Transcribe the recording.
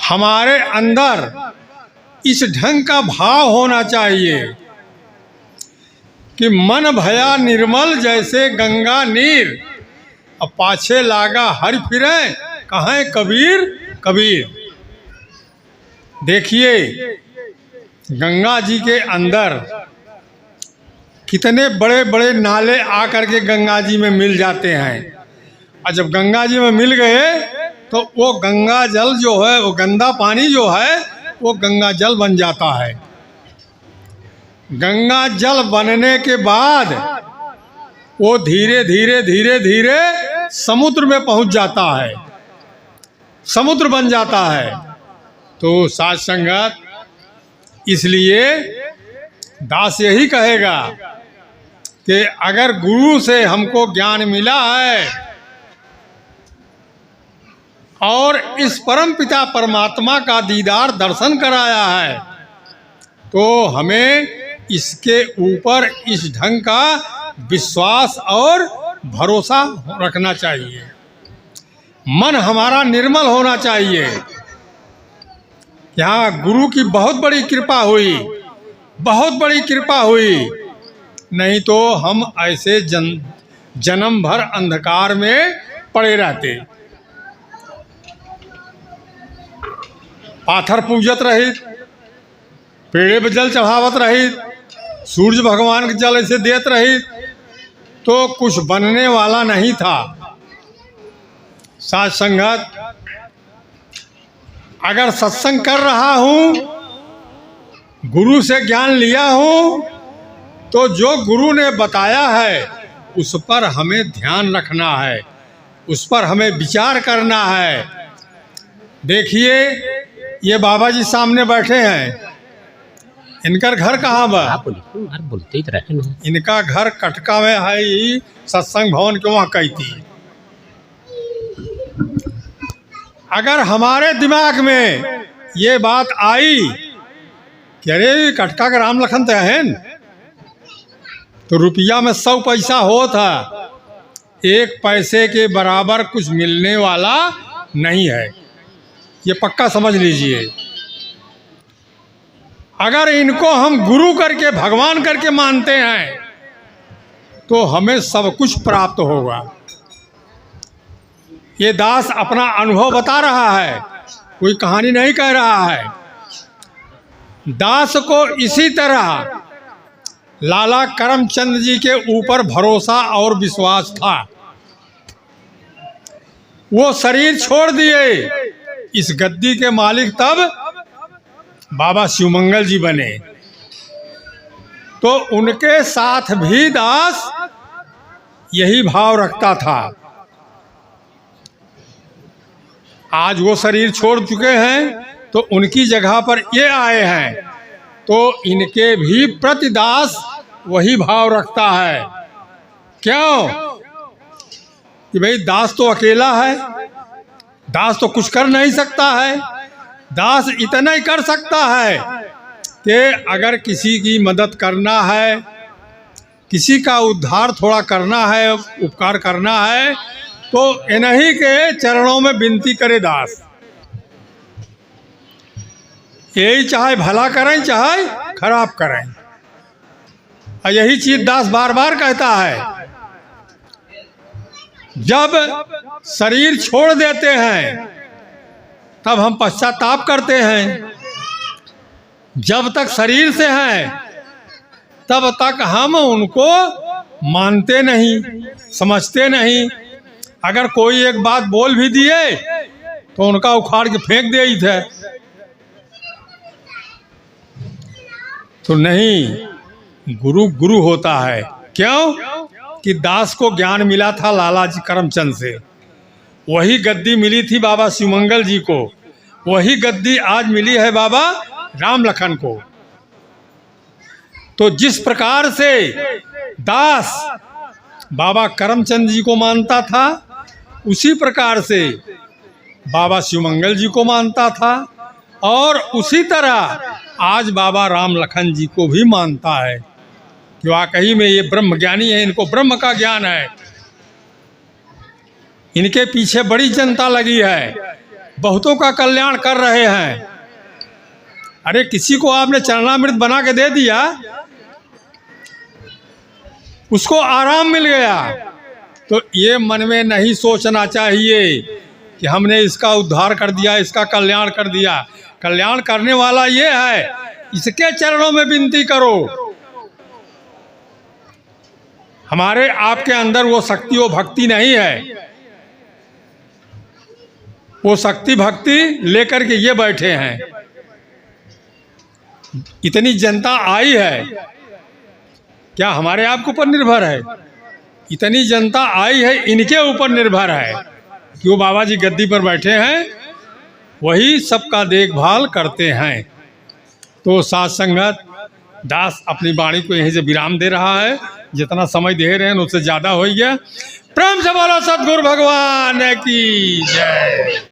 हमारे अंदर इस ढंग का भाव होना चाहिए कि मन भया निर्मल जैसे गंगा नीर, अब पाछे लागा हरि फिरे कहें कबीर कबीर। देखिए गंगा जी के अंदर कितने बड़े बड़े नाले आकर के गंगा जी में मिल जाते हैं, और जब गंगा जी में मिल गए तो वो गंगा जल जो है, वो गंदा पानी जो है वो गंगा जल बन जाता है। गंगा जल बनने के बाद वो धीरे धीरे धीरे धीरे समुद्र में पहुंच जाता है, समुद्र बन जाता है। तो साथ संगत, इसलिए दास यही कहेगा कि अगर गुरु से हमको ज्ञान मिला है और इस परम पिता परमात्मा का दीदार दर्शन कराया है, तो हमें इसके ऊपर इस ढंग का विश्वास और भरोसा रखना चाहिए। मन हमारा निर्मल होना चाहिए। यहाँ गुरु की बहुत बड़ी कृपा हुई, बहुत बड़ी कृपा हुई, नहीं तो हम ऐसे जन्म भर अंधकार में पड़े रहते। पाथर पूजत रही, पेड़े पे जल चढ़ावत रही, सूरज भगवान के जल ऐसे देत रही, तो कुछ बनने वाला नहीं था। साथ संगत, अगर सत्संग कर रहा हूँ, गुरु से ज्ञान लिया हूँ, तो जो गुरु ने बताया है उस पर हमें ध्यान रखना है, उस पर हमें विचार करना है। देखिए ये बाबा जी सामने बैठे हैं, इनका घर कहाँ बा? बोलते ही रहे। इनका घर कटका में है, ही सत्संग भवन के वहाँ कही थी। अगर हमारे दिमाग में ये बात आई कि अरे कटका के राम लखन है, तो रुपया में 100 पैसा हो था, 1 पैसे के बराबर कुछ मिलने वाला नहीं है, ये पक्का समझ लीजिए। अगर इनको हम गुरु करके भगवान करके मानते हैं तो हमें सब कुछ प्राप्त होगा। ये दास अपना अनुभव बता रहा है, कोई कहानी नहीं कह रहा है। दास को इसी तरह लाला करमचंद जी के ऊपर भरोसा और विश्वास था। वो शरीर छोड़ दिए, इस गद्दी के मालिक तब बाबा शिवमंगल जी बने। तो उनके साथ भी दास यही भाव रखता था। आज वो शरीर छोड़ चुके हैं, तो उनकी जगह पर ये आए हैं, तो इनके भी प्रति दास वही भाव रखता है। क्यों? कि भाई दास तो अकेला है, दास तो कुछ कर नहीं सकता है। दास इतना ही कर सकता है कि अगर किसी की मदद करना है, किसी का उद्धार थोड़ा करना है, उपकार करना है, तो इन्हीं के चरणों में विनती करे दास। यही चाहे भला करें चाहे खराब करें, और यही चीज दास बार बार कहता है। जब शरीर छोड़ देते हैं तब हम पश्चाताप करते हैं, जब तक शरीर से हैं तब तक हम उनको मानते नहीं, समझते नहीं। अगर कोई एक बात बोल भी दिए तो उनका उखाड़ के फेंक दे ही थे। तो नहीं, गुरु गुरु होता है। क्यों? कि दास को ज्ञान मिला था लाला जी करमचंद से, वही गद्दी मिली थी बाबा शिवमंगल जी को, वही गद्दी आज मिली है बाबा राम लखन को। तो जिस प्रकार से दास बाबा करमचंद जी को मानता था, उसी प्रकार से बाबा शिवमंगल जी को मानता था, और उसी तरह आज बाबा राम लखन जी को भी मानता है कि वाकई में ये ब्रह्म ज्ञानी है, इनको ब्रह्म का ज्ञान है। इनके पीछे बड़ी जनता लगी है, बहुतों का कल्याण कर रहे हैं। अरे किसी को आपने चरणामृत बना के दे दिया, उसको आराम मिल गया, तो ये मन में नहीं सोचना चाहिए कि हमने इसका उद्धार कर दिया, इसका कल्याण कर दिया। कल्याण करने वाला ये है, इसके चरणों में विनती करो। हमारे आपके अंदर वो शक्ति, वो भक्ति नहीं है। वो शक्ति भक्ति लेकर के ये बैठे हैं। इतनी जनता आई है, क्या हमारे आप के ऊपर निर्भर है? इतनी जनता आई है, इनके ऊपर निर्भर है कि वो बाबा जी गद्दी पर बैठे हैं, वही सबका देखभाल करते हैं। तो साथ संगत दास अपनी वाणी को यहीं से विराम दे रहा है। जितना समय दे रहे हैं उससे ज़्यादा हो गया। प्रेम से बोलो सतगुरु भगवान की जय।